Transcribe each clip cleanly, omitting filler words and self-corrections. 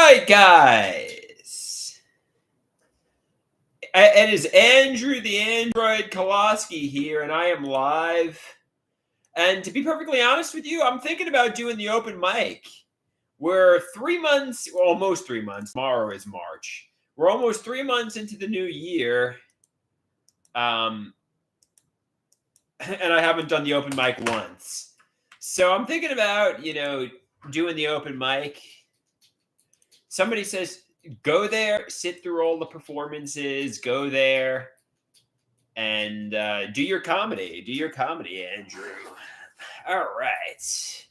right, guys. It is Andrew the Android Koloski here, and I am live. And to be perfectly honest with you, I'm thinking about doing the open mic. We're 3 months, almost 3 months. Tomorrow is March. We're almost 3 months into the new year. And I haven't done the open mic once. So I'm thinking about, doing the open mic. Somebody says, go there, sit through all the performances, go there, and do your comedy. Do your comedy, Andrew. All right.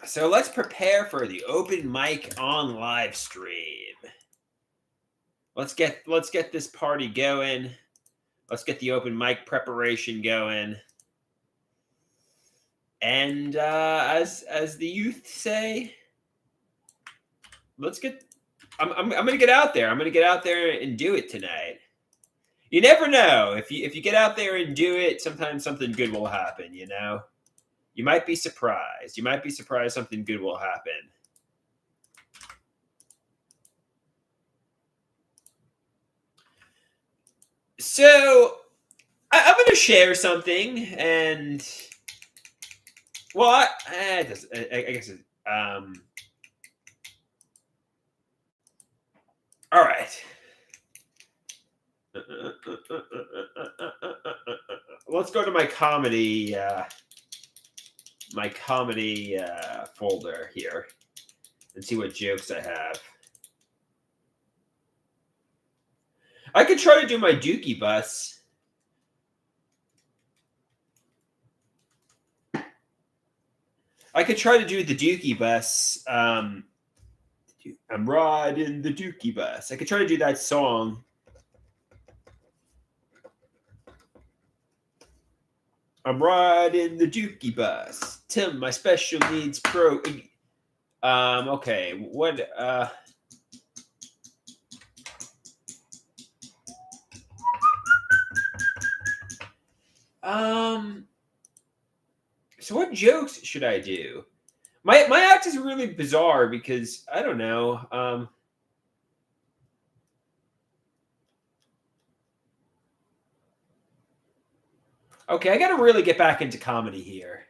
So let's prepare for the open mic on live stream. Let's get this party going. Let's get the open mic preparation going. And as the youth say, let's get. I'm gonna get out there. I'm gonna get out there and do it tonight. You never know. If you get out there and do it, sometimes something good will happen. You might be surprised. You might be surprised something good will happen. So I'm going to share something, and well, I guess. All right. Let's go to my comedy folder here and see what jokes I have. I could try to do my Dookie Bus. I could try to do the Dookie Bus. I'm riding the Dookie Bus. I could try to do that song. I'm riding the Dookie Bus to my special needs pro. Okay. What? So what jokes should I do? My act is really bizarre because I don't know. Okay, I got to really get back into comedy here.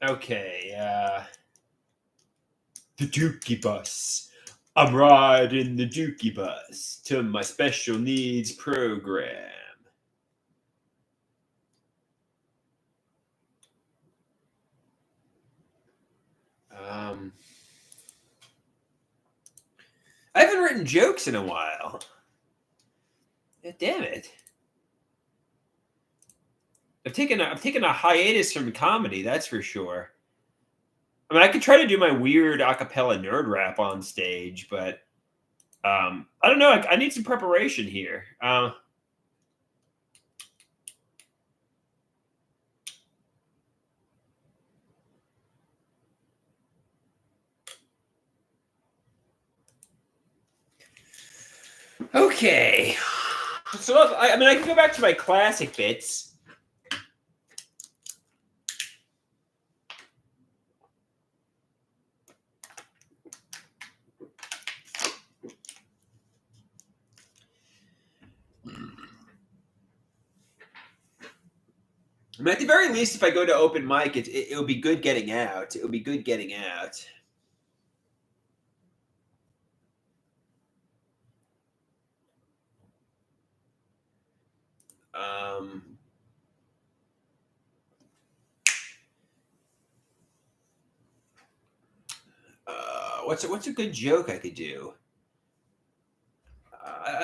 Okay, the Dookie Bus. I'm riding the Dookie Bus to my special needs program. I haven't written jokes in a while. Damn it. I've taken a hiatus from comedy, that's for sure. I mean, I could try to do my weird a cappella nerd rap on stage, but I don't know. I need some preparation here. Okay. So I can go back to my classic bits. I mean, at the very least, if I go to open mic, it'll be good getting out. It'll be good getting out. What's a good joke I could do?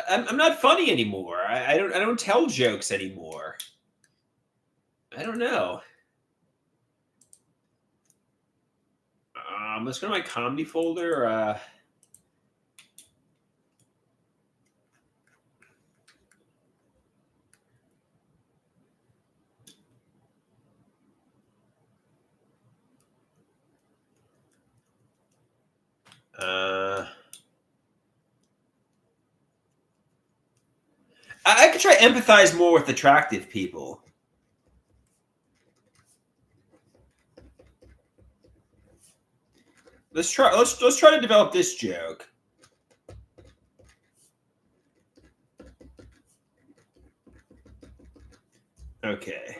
I'm not funny anymore. I don't tell jokes anymore. I don't know. Let's go to my comedy folder. I could try to empathize more with attractive people. Let's try to develop this joke. Okay.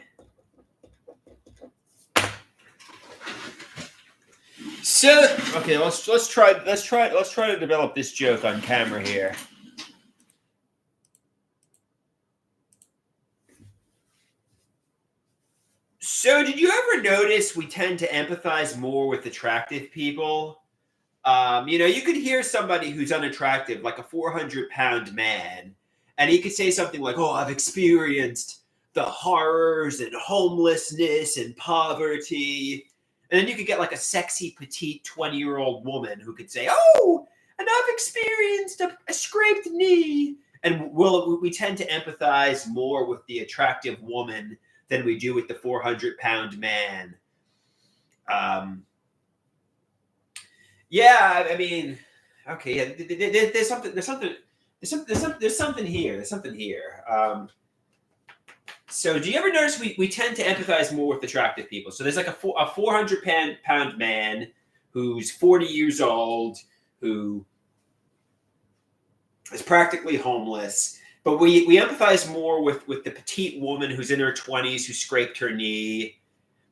So okay, let's try to develop this joke on camera here. So did you ever notice we tend to empathize more with attractive people? You could hear somebody who's unattractive, like a 400-pound man, and he could say something like, "Oh, I've experienced the horrors and homelessness and poverty." And then you could get like a sexy, petite 20-year-old woman who could say, "Oh, and I've experienced a scraped knee." And we tend to empathize more with the attractive woman than we do with the 400-pound man. Um, Yeah, I mean, okay, yeah. There's something here. There's something here. So, do you ever notice we tend to empathize more with attractive people? So, there's like a 400-pound man who's 40 years old who is practically homeless, but we empathize more with the petite woman who's in her 20s who scraped her knee.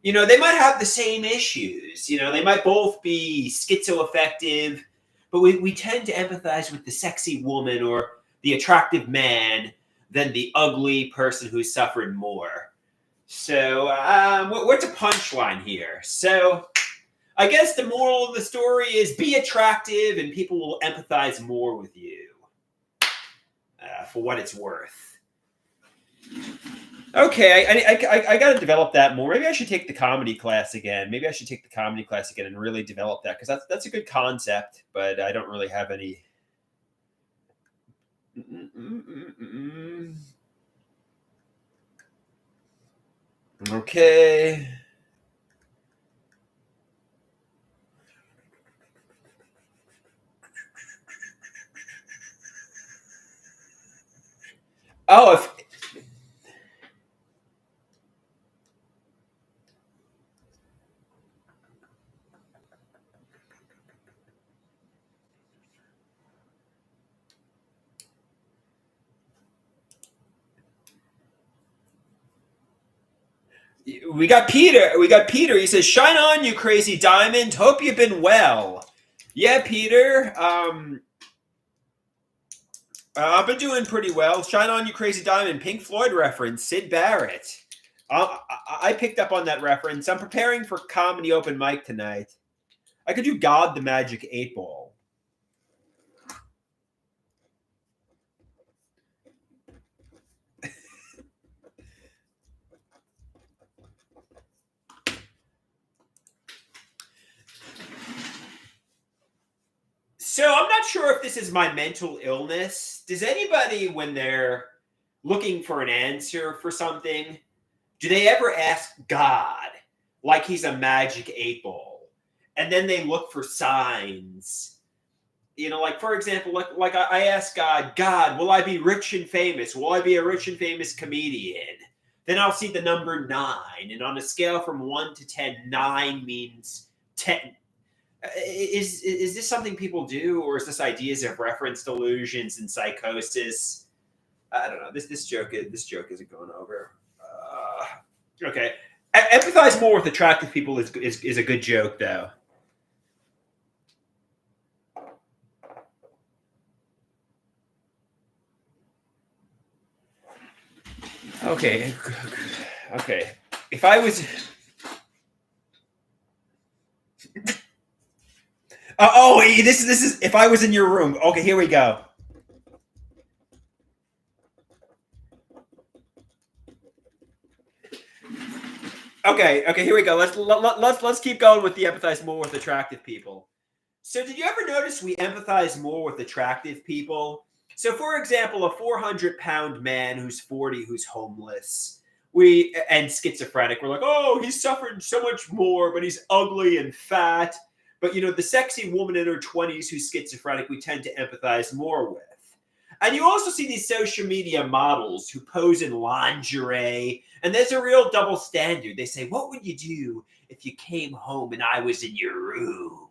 They might have the same issues. They might both be schizoaffective, but we tend to empathize with the sexy woman or the attractive man than the ugly person who suffered more. So, what's a punchline here? So, I guess the moral of the story is be attractive and people will empathize more with you, for what it's worth. Okay, I got to develop that more. Maybe I should take the comedy class again. And really develop that, because that's a good concept, but I don't really have any. Okay. Oh, if we got Peter. He says, "Shine on, you crazy diamond. Hope you've been well." Yeah, Peter. I've been doing pretty well. Shine on, you crazy diamond. Pink Floyd reference. Sid Barrett. I picked up on that reference. I'm preparing for comedy open mic tonight. I could do God the Magic 8 Ball. So I'm not sure if this is my mental illness. Does anybody, when they're looking for an answer for something, do they ever ask God like he's a magic 8 ball? And then they look for signs. Like, for example, like I ask God, God, will I be rich and famous? Will I be a rich and famous comedian? Then I'll see the number 9. And on a scale from 1 to 10, 9 means 10. Is this something people do, or is this ideas of reference delusions and psychosis? I don't know. This joke isn't going over. Okay, empathize more with attractive people is a good joke, though. Okay, okay. If I was, this is if I was in your room. Okay, here we go. Okay, here we go. Let's keep going with the empathize more with attractive people. So, did you ever notice we empathize more with attractive people? So, for example, a 400-pound man who's 40, who's homeless, and schizophrenic. We're like, oh, he's suffered so much more, but he's ugly and fat. But the sexy woman in her 20s who's schizophrenic, we tend to empathize more with. And you also see these social media models who pose in lingerie, and there's a real double standard. They say, "What would you do if you came home and I was in your room?"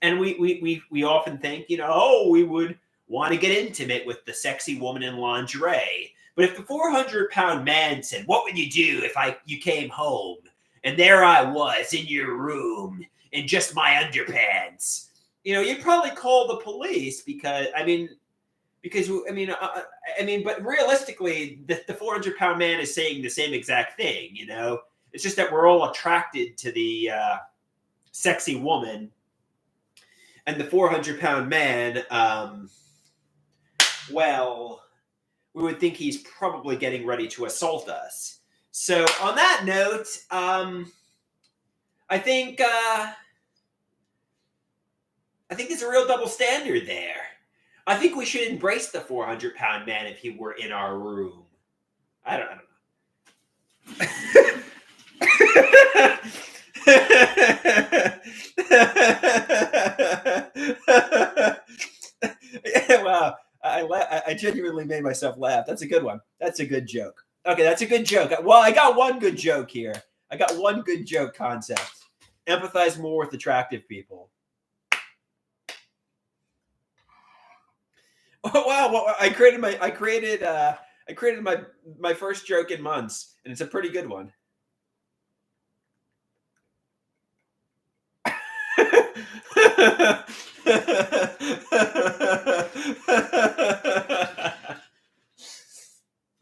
And we often think, oh, we would want to get intimate with the sexy woman in lingerie. But if the 400-pound man said, "What would you do if you came home and there I was in your room in just my underpants?" You'd probably call the police because but realistically, the 400-pound man is saying the same exact thing. It's just that we're all attracted to the sexy woman, and the 400-pound man. Well, we would think he's probably getting ready to assault us. So, on that note, I think there's a real double standard there. I think we should embrace the 400-pound man if he were in our room. I don't know. Wow. I genuinely made myself laugh. That's a good one. That's a good joke. Okay, that's a good joke. Well, I got one good joke here. I got one good joke concept. Empathize more with attractive people. Oh wow! Well, I created my first joke in months, and it's a pretty good one.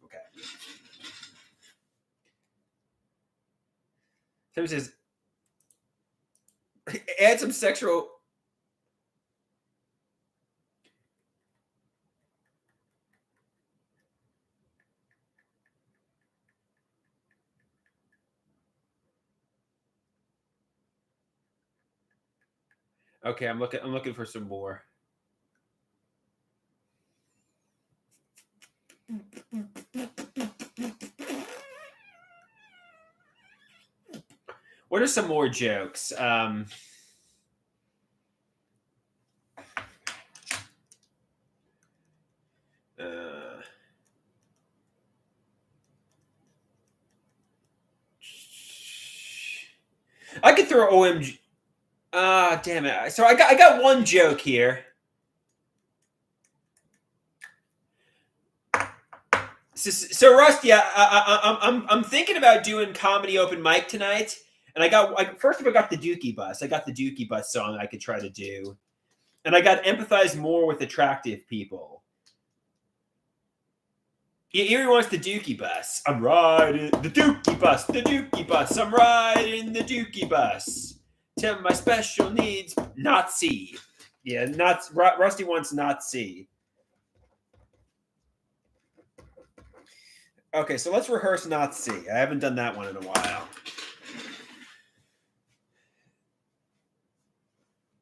Okay. Tim says, add some sexual. Okay, I'm looking for some more. What are some more jokes? I could throw OMG. Damn it! So I got one joke here. So Rusty, I'm thinking about doing comedy open mic tonight, and first of all, I got the Dookie Bus. I got the Dookie Bus song I could try to do, and I got empathize more with attractive people. Erie wants the Dookie Bus. I'm riding the Dookie Bus, the Dookie Bus. I'm riding the Dookie Bus. Tell my special needs, not C. Yeah, Rusty wants not C. Okay, so let's rehearse not C. I haven't done that one in a while.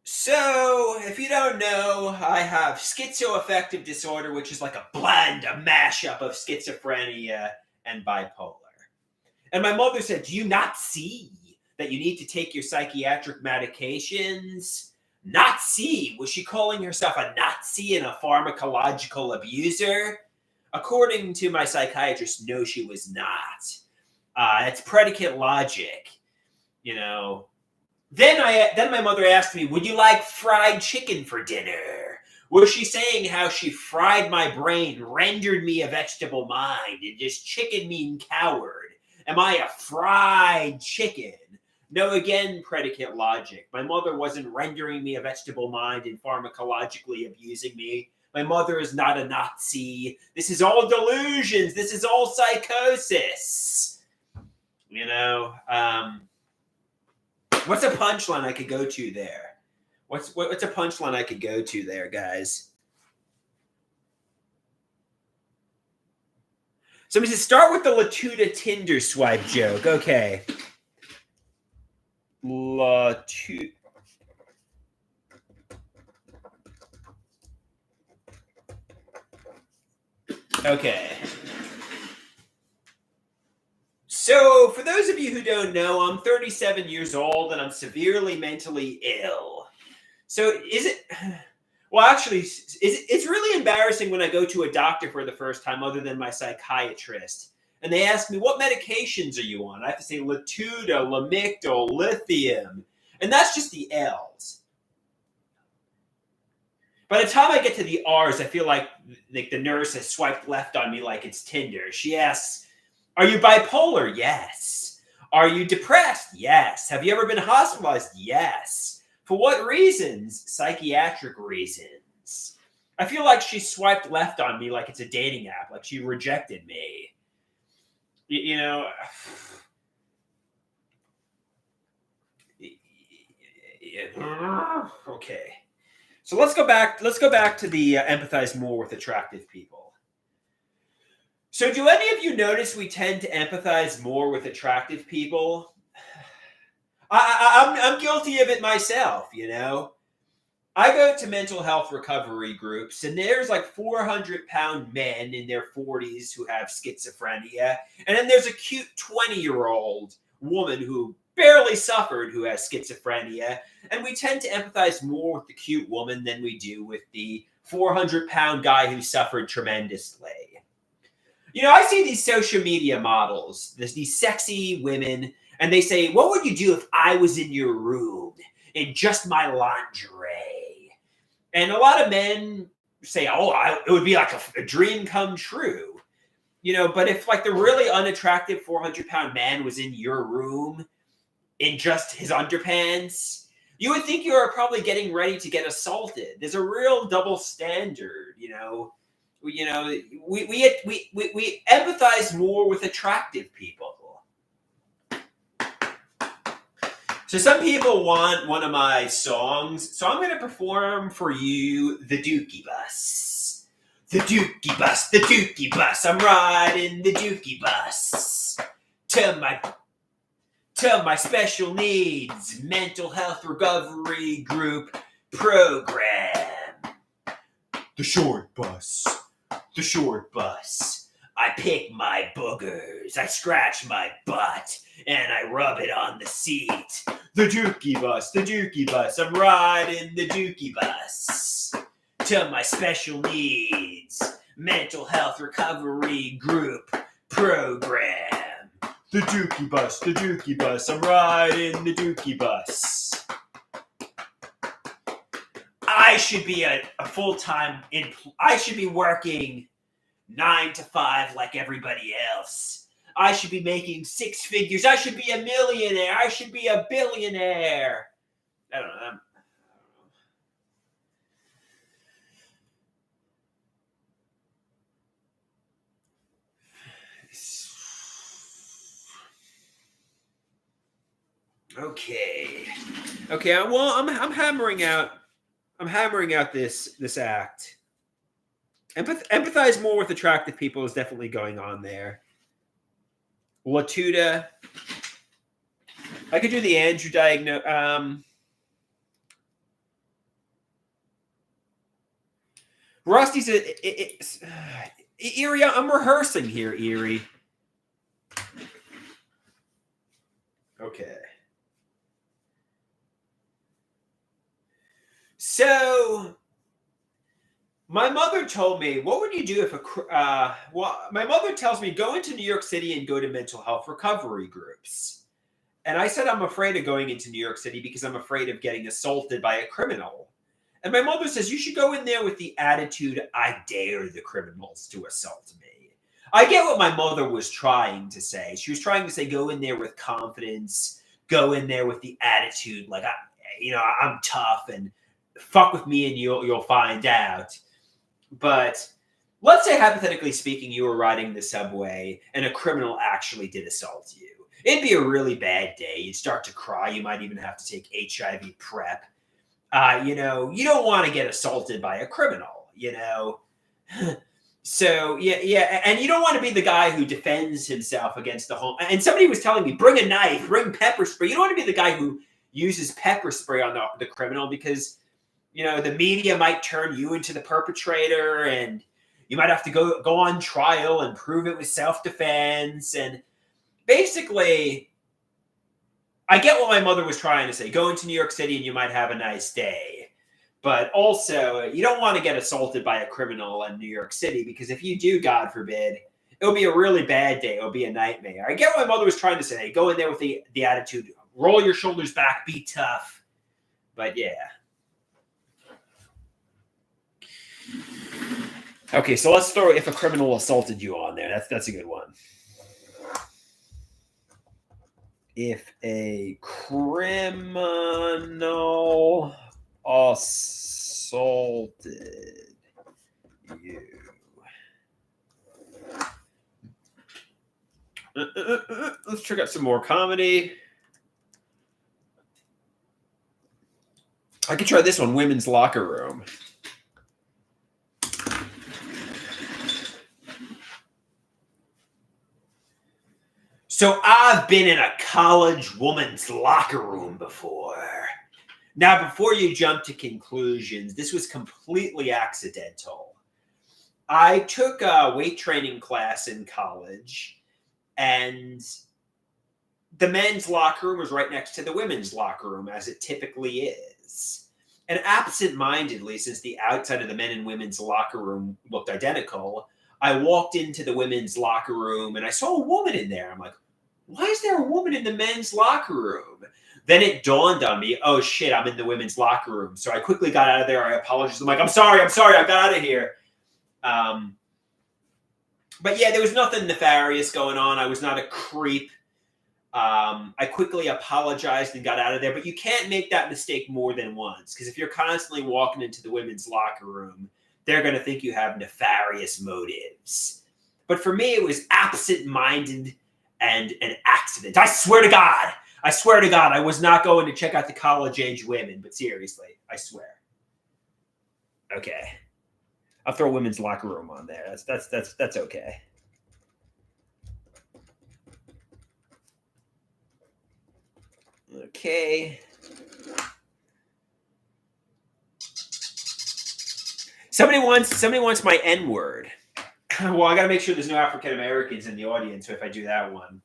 So, if you don't know, I have schizoaffective disorder, which is like a blend, a mashup of schizophrenia and bipolar. And my mother said, "Do you not see that you need to take your psychiatric medications?" Not see? Was she calling herself a Nazi and a pharmacological abuser? According to my psychiatrist, no, she was not. It's predicate logic, Then my mother asked me, "Would you like fried chicken for dinner?" Was she saying how she fried my brain, rendered me a vegetable mind, and just chicken mean coward? Am I a fried chicken? No, again, predicate logic. My mother wasn't rendering me a vegetable mind and pharmacologically abusing me. My mother is not a Nazi. This is all delusions. This is all psychosis. What's a punchline I could go to there? What's a punchline I could go to there, guys? Somebody says, start with the Latuda Tinder swipe joke. Okay. Latuda. Okay. So, for those of you who don't know, I'm 37 years old and I'm severely mentally ill. So, it's really embarrassing when I go to a doctor for the first time other than my psychiatrist. And they ask me, "What medications are you on?" I have to say Latuda, Lamictal, lithium. And that's just the L's. By the time I get to the R's, I feel like the nurse has swiped left on me like it's Tinder. She asks, "Are you bipolar?" Yes. "Are you depressed?" Yes. "Have you ever been hospitalized?" Yes. "For what reasons?" "Psychiatric reasons." I feel like she swiped left on me like it's a dating app, like she rejected me. You know, okay. So let's go back. Let's go back to the empathize more with attractive people. So, do any of you notice we tend to empathize more with attractive people? I'm guilty of it myself. I go to mental health recovery groups, and there's like 400-pound men in their 40s who have schizophrenia, and then there's a cute 20-year-old woman who barely suffered who has schizophrenia, and we tend to empathize more with the cute woman than we do with the 400-pound guy who suffered tremendously. I see these social media models, these sexy women, and they say, "What would you do if I was in your room in just my lingerie?" And a lot of men say, "Oh, it would be like a dream come true." But if like the really unattractive 400-pound man was in your room in just his underpants, you would think you are probably getting ready to get assaulted. There's a real double standard. We empathize more with attractive people. So some people want one of my songs, so I'm going to perform for you the Dookie Bus. The Dookie Bus, the Dookie Bus. I'm riding the Dookie Bus to my special needs mental health recovery group program. The short bus. The short bus. I pick my boogers, I scratch my butt, and I rub it on the seat. The Dookie Bus, the Dookie Bus. I'm riding the Dookie Bus to my special needs mental health recovery group program. The Dookie Bus, the Dookie Bus. I'm riding the Dookie Bus. I should be a full-time I should be working 9 to 5 like everybody else. I should be making 6 figures. I should be a millionaire. I should be a billionaire. I don't know. Okay. Well, I'm hammering out. I'm hammering out this act. Empathize more with attractive people is definitely going on there. Latuda. I could do the Andrew diagnose. Rusty said, Erie, I'm rehearsing here, Erie. Okay. So, my mother told me, what would you do if my mother tells me, go into New York City and go to mental health recovery groups. And I said, I'm afraid of going into New York City because I'm afraid of getting assaulted by a criminal. And my mother says, you should go in there with the attitude, I dare the criminals to assault me. I get what my mother was trying to say. She was trying to say, go in there with confidence, go in there with the attitude, like, I'm tough and fuck with me and you'll find out. But let's say, hypothetically speaking, you were riding the subway and a criminal actually did assault you. It'd be a really bad day. You'd start to cry. You might even have to take HIV PrEP. You don't want to get assaulted by a criminal, So, yeah. And you don't want to be the guy who defends himself against the whole. And somebody was telling me, bring a knife, bring pepper spray. You don't want to be the guy who uses pepper spray on the criminal because, the media might turn you into the perpetrator and you might have to go on trial and prove it was self-defense. And basically, I get what my mother was trying to say. Go into New York City and you might have a nice day. But also, you don't want to get assaulted by a criminal in New York City because if you do, God forbid, it'll be a really bad day. It'll be a nightmare. I get what my mother was trying to say. Go in there with the attitude, roll your shoulders back, be tough. But yeah. Okay, so let's throw if a criminal assaulted you on there. That's a good one. If a criminal assaulted you. Let's check out some more comedy. I could try this one, women's locker room. So I've been in a college woman's locker room before. Now, before you jump to conclusions, this was completely accidental. I took a weight training class in college, and the men's locker room was right next to the women's locker room, as it typically is. And absent-mindedly, since the outside of the men and women's locker room looked identical, I walked into the women's locker room, and I saw a woman in there. I'm like, why is there a woman in the men's locker room? Then it dawned on me, oh shit, I'm in the women's locker room. So I quickly got out of there. I apologized. I'm like, I'm sorry, I got out of here. But yeah, there was nothing nefarious going on. I was not a creep. I quickly apologized and got out of there. But you can't make that mistake more than once. Because if you're constantly walking into the women's locker room, they're going to think you have nefarious motives. But for me, it was absent-minded and an accident. I swear to God, I was not going to check out the college-age women. But seriously, I swear. Okay, I'll throw women's locker room on there. That's okay. Okay. Somebody wants my N word. Well, I got to make sure there's no African Americans in the audience if I do that one.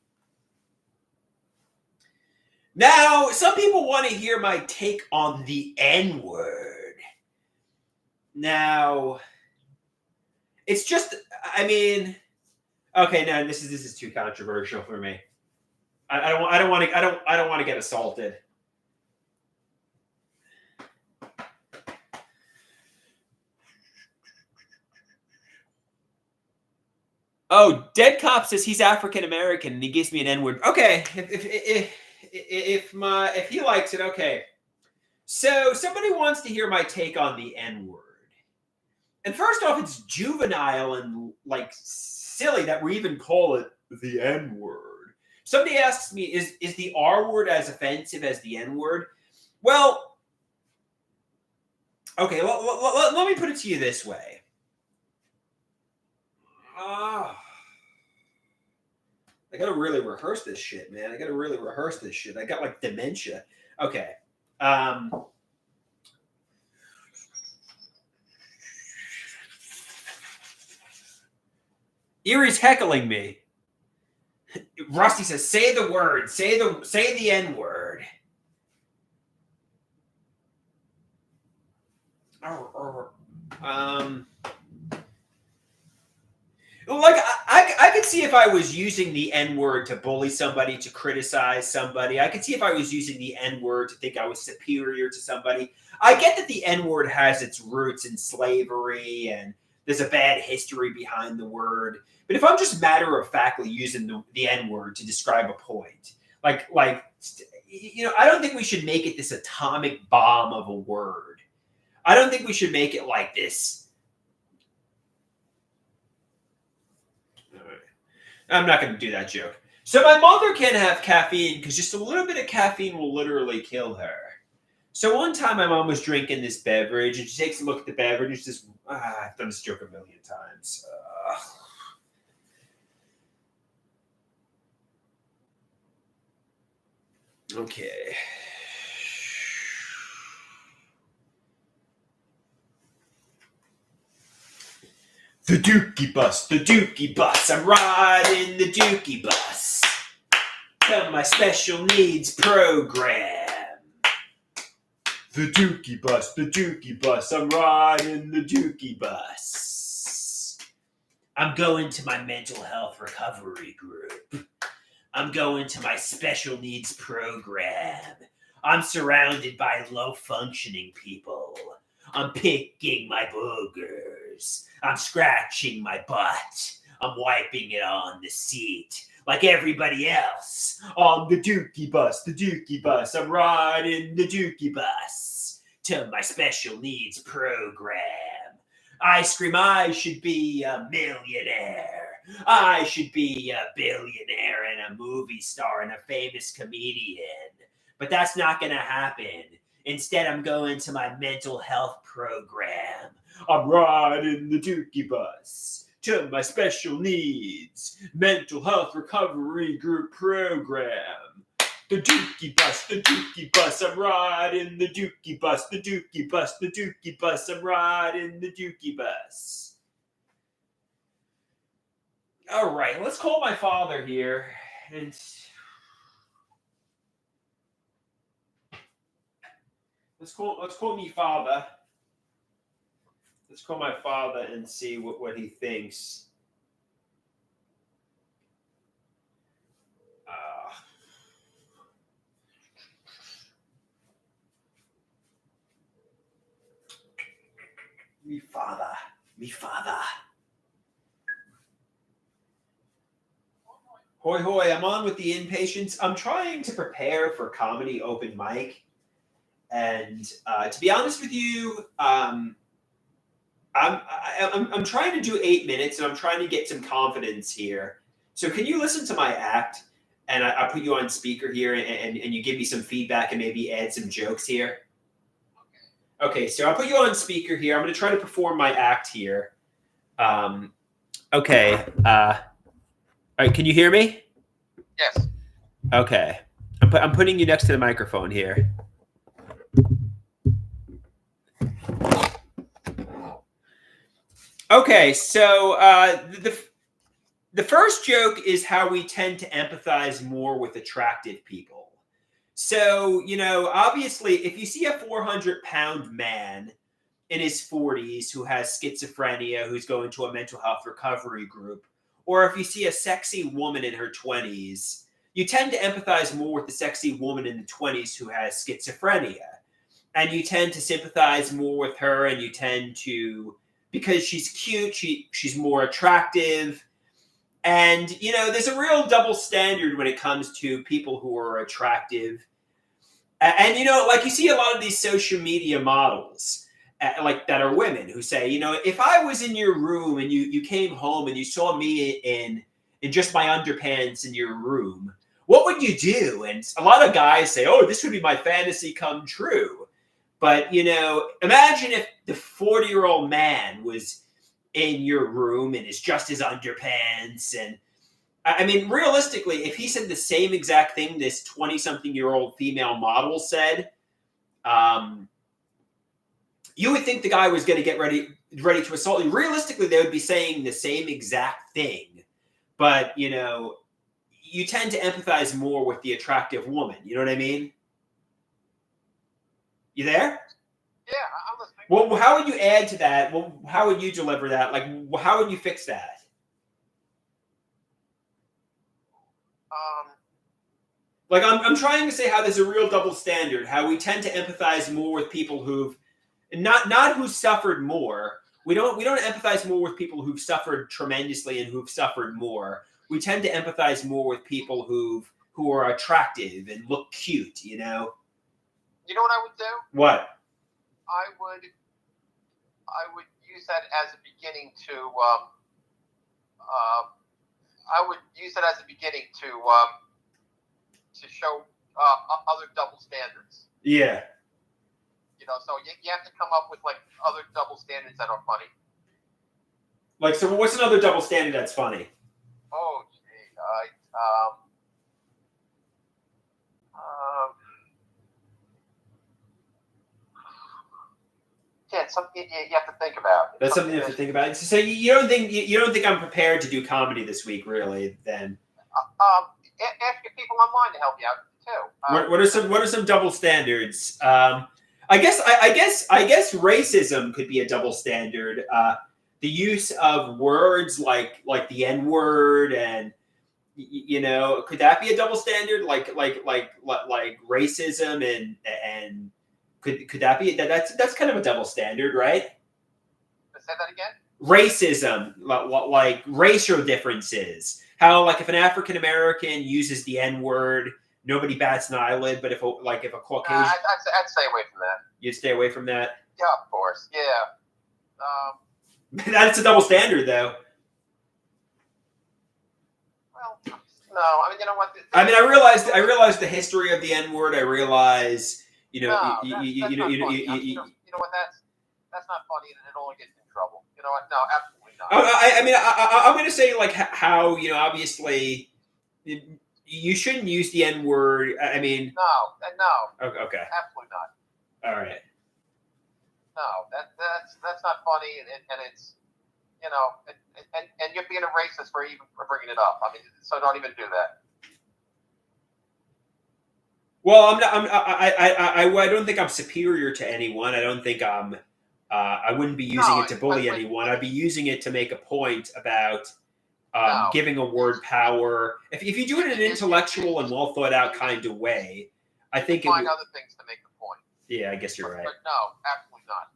Now, some people want to hear my take on the N word. Now, it's just, I mean, okay, no, this is too controversial for me. I don't want to get assaulted. Oh, Dead Cop says he's African American and he gives me an N-word. Okay, if he likes it, okay. So somebody wants to hear my take on the N-word. And first off, it's juvenile and like silly that we even call it the N-word. Somebody asks me, is the R word as offensive as the N word? Well, okay, let me put it to you this way. I gotta really rehearse this shit, man. I got like dementia. Okay. Erie's heckling me. Rusty says, "Say the word. Say the N word." Like I could see if I was using the N word to bully somebody, to criticize somebody. I could see if I was using the N word to think I was superior to somebody. I get that the N word has its roots in slavery and there's a bad history behind the word. But if I'm just matter of factly using the N word to describe a point, like I don't think we should make it this atomic bomb of a word. I don't think we should make it like this. I'm not going to do that joke. So my mother can't have caffeine because just a little bit of caffeine will literally kill her. So one time my mom was drinking this beverage and she takes a look at the beverage and she says, I've done this joke a million times. Okay. The Dookie Bus. I'm riding the Dookie Bus. Come my special needs program. The Dookie Bus. I'm riding the Dookie Bus. I'm going to my mental health recovery group. I'm going to my special needs program. I'm surrounded by low functioning people. I'm picking my boogers. I'm scratching my butt. I'm wiping it on the seat like everybody else. On the Dookie bus. I'm riding the Dookie bus to my special needs program. I scream, I should be a millionaire. I should be a billionaire and a movie star and a famous comedian. But that's not going to happen. Instead, I'm going to my mental health program. I'm riding the Dookie bus to my special needs mental health recovery group program. The Dookie bus, I'm riding the Dookie bus, the Dookie bus, the Dookie bus, I'm riding the Dookie bus. All right, let's call my father here. And let's call me father. Let's call my father and see what he thinks. Me father. Hoy hoy, I'm on with the inpatients. I'm trying to prepare for comedy open mic. And to be honest with you, I'm trying to do 8 minutes, and I'm trying to get some confidence here. So can you listen to my act? And I put you on speaker here, and you give me some feedback and maybe add some jokes here. Okay, so I'll put you on speaker here. I'm going to try to perform my act here. Okay. All right, can you hear me? Yes. Okay. I'm putting you next to the microphone here. Okay, so the first joke is how we tend to empathize more with attractive people. So, obviously, if you see a 400-pound man in his 40s who has schizophrenia, who's going to a mental health recovery group, or if you see a sexy woman in her 20s, you tend to empathize more with the sexy woman in the 20s who has schizophrenia. And you tend to sympathize more with her, and you tend to, because she's cute, she's more attractive. And, there's a real double standard when it comes to people who are attractive. And, like you see a lot of these social media models, like that are women who say, if I was in your room and you came home and you saw me in just my underpants in your room, what would you do? And a lot of guys say, oh, this would be my fantasy come true. But, imagine if the 40-year-old man was in your room and is just his underpants. And I mean, realistically, if he said the same exact thing this 20-something-year-old female model said, you would think the guy was going to get ready to assault you. Realistically, they would be saying the same exact thing. But, you tend to empathize more with the attractive woman. You know what I mean? You there? Yeah, I'm listening. Well, how would you add to that? Well, how would you deliver that? Like, how would you fix that? Like, I'm trying to say how there's a real double standard. How we tend to empathize more with people who've not who suffered more. We don't empathize more with people who've suffered tremendously and who've suffered more. We tend to empathize more with people who are attractive and look cute. You know what I would do? What? I would use that as a beginning to show other double standards. Yeah. So you have to come up with like other double standards that are funny. Like, so what's another double standard that's funny? Oh, gee, yeah, something you have to think about. That's something you have to think about. So you don't think I'm prepared to do comedy this week, really? Then ask your people online to help you out too. What are some double standards? I guess racism could be a double standard. The use of words like the N-word, and could that be a double standard? Like racism and could that be that's kind of a double standard, right? Say that again. racism, like racial differences. How like if an African American uses the N word, nobody bats an eyelid, but if a Caucasian, I'd stay away from that. you'd stay away from that. Yeah, of course. Yeah. That's a double standard, though. Well, no. I mean, you know what? I mean, I realized the history of the N word. I realize, you know, No, you that's know, not you know, funny. you know what? That's not funny, and it only gets you in trouble. You know what? No, absolutely not. I mean, I'm going to say like how obviously you shouldn't use the N word. I mean, no. Okay. Absolutely not. All right. No, that's not funny, and it's and you're being a racist for bringing it up. I mean, so don't even do that. Well, I don't think I'm superior to anyone. I don't think I'm. I wouldn't be using it to bully anyone. I'd be using it to make a point about giving a word power. If you do it in an intellectual and well thought out kind of way, I think find other things to make the point. Yeah, I guess you're right. But no, absolutely not.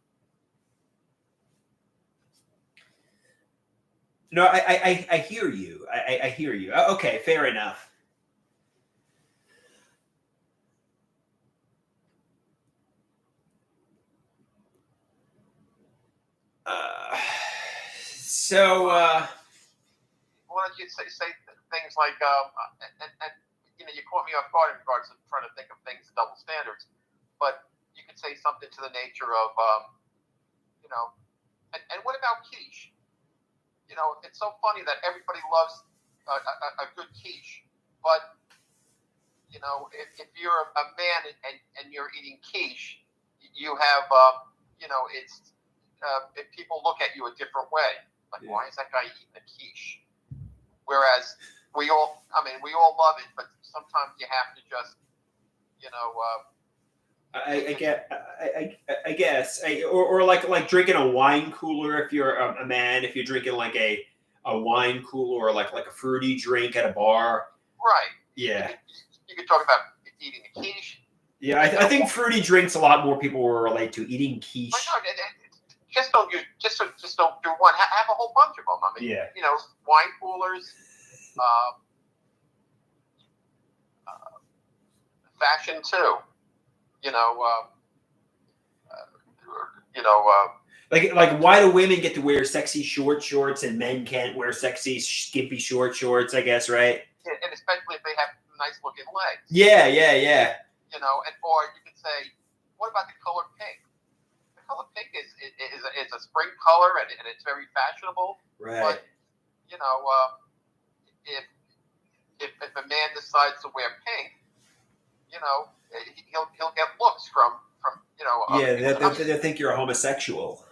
No, I hear you. I hear you. Okay, fair enough. So why don't you say things like and you caught me off guard in regards to trying to think of things double standards, but you could say something to the nature of and what about quiche? It's so funny that everybody loves a good quiche, but if you're a man and you're eating quiche, you have it's if people look at you a different way. Like, why is that guy eating a quiche? Whereas we all love it, but sometimes you have to just, I guess, or like drinking a wine cooler if you're a man. If you're drinking like a wine cooler or like a fruity drink at a bar, right? Yeah, you could talk about eating a quiche. Yeah, I think fruity drinks a lot more people will relate to. Eating quiche. Just don't do one. Have a whole bunch of them. I mean, wine coolers, fashion too. Like why do women get to wear sexy shorts and men can't wear sexy skimpy shorts? I guess, right? And especially if they have nice looking legs. Yeah. Or you could say, what about the color pink? The color pink is a spring color and it's very fashionable. Right. But if a man decides to wear pink, he'll get looks from they'll think you're a homosexual.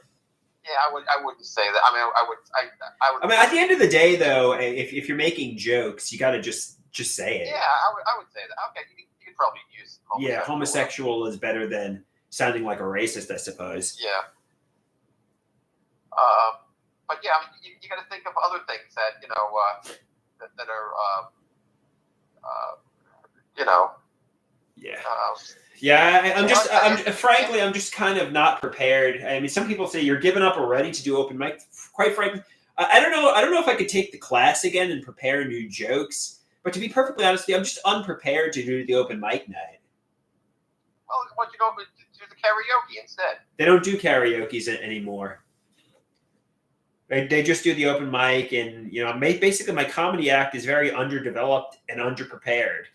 Yeah, I wouldn't say that. I mean, I would. I mean, at the end of the day, though, if you're making jokes, you got to just say it. Yeah, I would say that. Okay, you could probably use homosexual. Yeah, homosexual is better than sounding like a racist, I suppose. Yeah. But yeah, I mean, you got to think of other things that that are Yeah. Yeah, I'm just kind of not prepared. I mean, some people say you're giving up already to do open mic. Quite frankly, I don't know. I don't know if I could take the class again and prepare new jokes. But to be perfectly honest with you, I'm just unprepared to do the open mic night. Well, why don't you go do the karaoke instead? They don't do karaoke's anymore. They just do the open mic, and basically my comedy act is very underdeveloped and underprepared.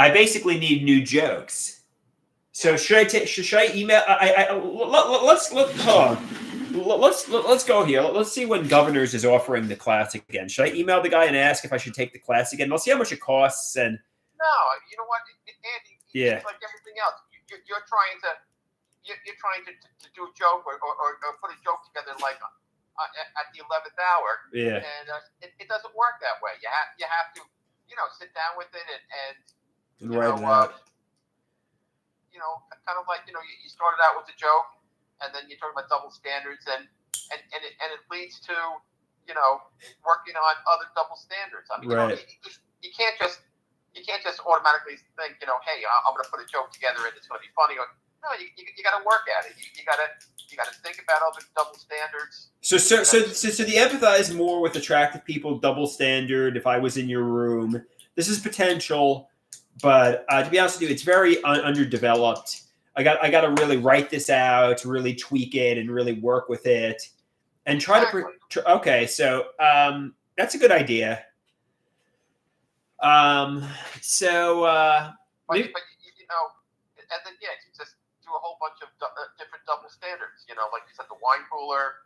I basically need new jokes. So should I email? Let's go here. Let's see when Governors is offering the class again. Should I email the guy and ask if I should take the class again? Let's see how much it costs. And no, you know what, Andy? Yeah. It's like everything else. You're trying to do a joke or put a joke together like at the 11th hour. Yeah. And it doesn't work that way. You have to sit down with it and write it out. Kind of like you started out with a joke, and then you talk about double standards, and it leads to working on other double standards. I mean, right. You can't just automatically think hey, I'm going to put a joke together and it's going to be funny. No, you got to work at it. You got to think about other double standards. So the empathize more with attractive people, double standard. If I was in your room, this is potential, but to be honest with you, it's very underdeveloped. I got to really write this out, really tweak it, and really work with it, and try to. Okay, so that's a good idea. So but you know, and then yeah, you just do a whole bunch of different double standards. You know, like you said, the wine cooler,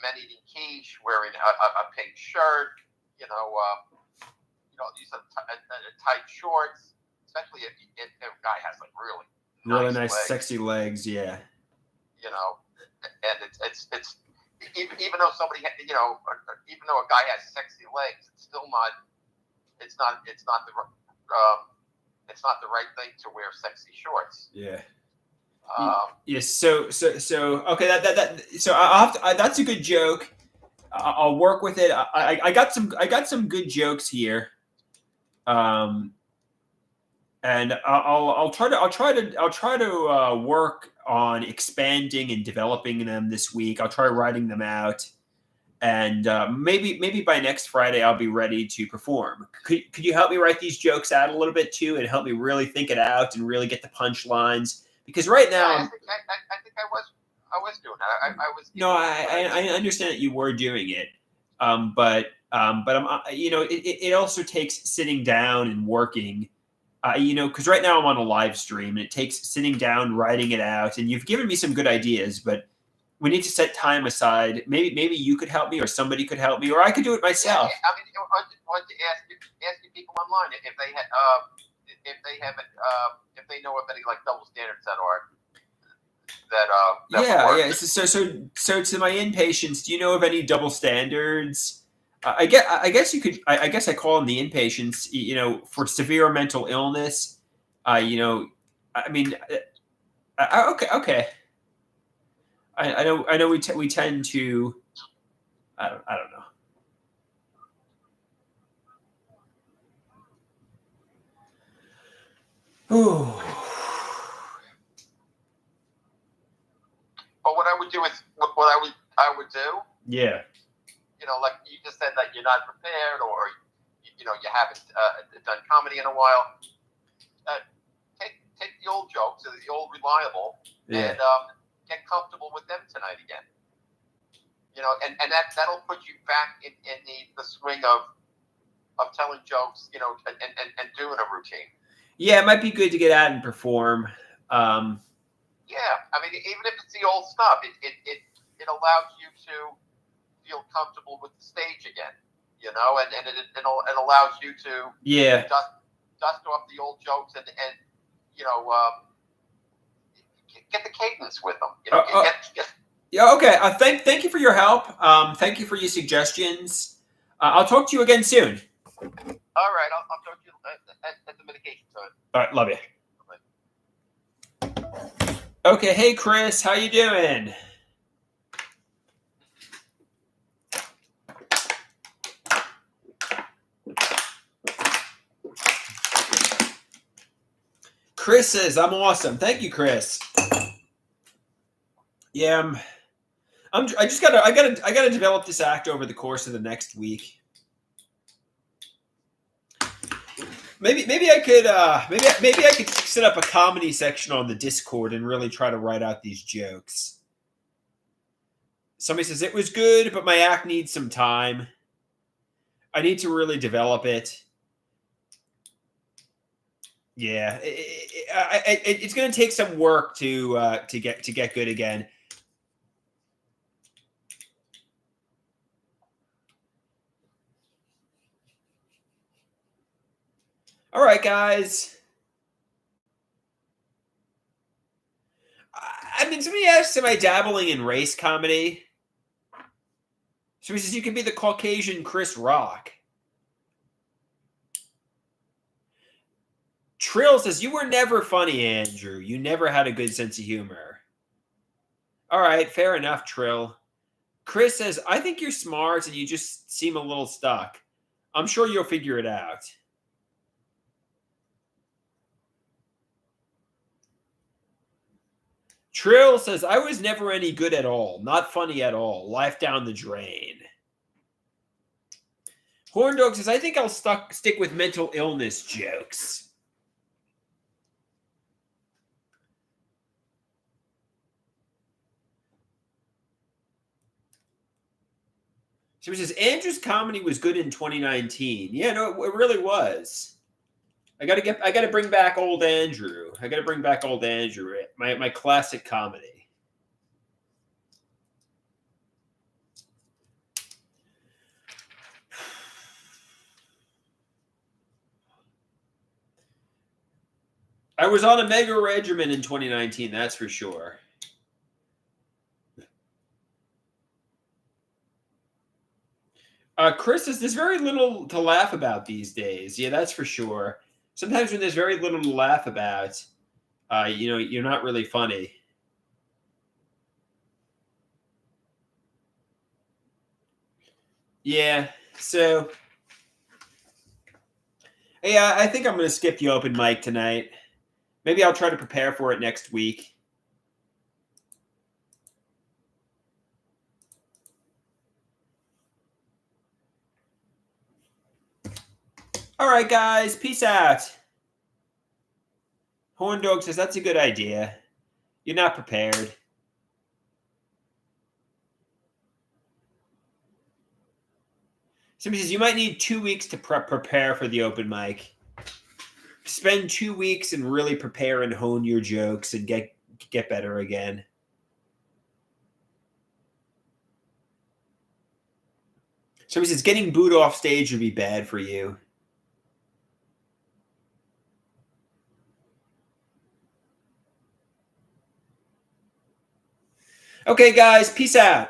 men eating quiche, wearing a pink shirt. You know, you said tight shorts, especially if a guy has like really nice legs. Sexy legs, yeah. You know, and it's even though somebody, you know, even though a guy has sexy legs, it's still not. It's not the right thing to wear sexy shorts. Yeah. Yes. So okay. So that's a good joke. I'll work with it. I got some good jokes here. And I'll try to work on expanding and developing them this week. I'll try writing them out. And maybe by next Friday I'll be ready to perform. Could you help me write these jokes out a little bit too, and help me really think it out and really get the punchlines? Because right now, I think I was doing that. I was. No, I understand that you were doing it, but I'm it also takes sitting down and working. Because right now I'm on a live stream and it takes sitting down, writing it out, and you've given me some good ideas, but we need to set time aside. Maybe you could help me, or somebody could help me, or I could do it myself. Yeah, I mean, I want to ask people online if they know of any like double standards that yeah. So to my inpatients, do you know of any double standards? I guess you could. I guess I call them the inpatients. For severe mental illness. I mean, okay. I know we tend to. I don't know. Ooh. But what I would do is what I would do. Yeah. Like you just said that you're not prepared, or you haven't done comedy in a while. Take the old jokes, the old reliable, and get comfortable with them tonight again. And that'll put you back in the swing of telling jokes, and doing a routine. Yeah, it might be good to get out and perform. Yeah, I mean, even if it's the old stuff, it allows you to feel comfortable with the stage again, and it allows you to dust off the old jokes and get the cadence with them. Yeah. Okay. Thank you for your help. Thank you for your suggestions. I'll talk to you again soon. All right. I'll talk to you at the medication time. All right. Love you. Okay. Hey, Chris. How you doing? Chris says, I'm awesome. Thank you, Chris. Yeah, I gotta develop this act over the course of the next week. Maybe I could set up a comedy section on the Discord and really try to write out these jokes. Somebody says it was good, but my act needs some time. I need to really develop it. Yeah, it's going to take some work to get good again. All right, guys. I mean, somebody asked, am I dabbling in race comedy? So he says, you could be the Caucasian Chris Rock. Trill says, you were never funny, Andrew. You never had a good sense of humor. All right, fair enough, Trill. Chris says, I think you're smart and you just seem a little stuck. I'm sure you'll figure it out. Trill says, I was never any good at all. Not funny at all. Life down the drain. Horn Dog says, I think I'll stick with mental illness jokes. So he says, Andrew's comedy was good in 2019. Yeah, no, it really was. I gotta bring back old Andrew. My classic comedy. I was on a mega regimen in 2019, that's for sure. Chris says there's very little to laugh about these days. Yeah, that's for sure. Sometimes when there's very little to laugh about, you're not really funny. Yeah, so yeah, I think I'm going to skip the open mic tonight. Maybe I'll try to prepare for it next week. All right, guys, peace out. Horn Dog says that's a good idea. You're not prepared. Somebody says you might need 2 weeks to prepare for the open mic. Spend 2 weeks and really prepare and hone your jokes and get better again. Somebody says getting booed off stage would be bad for you. Okay, guys, peace out.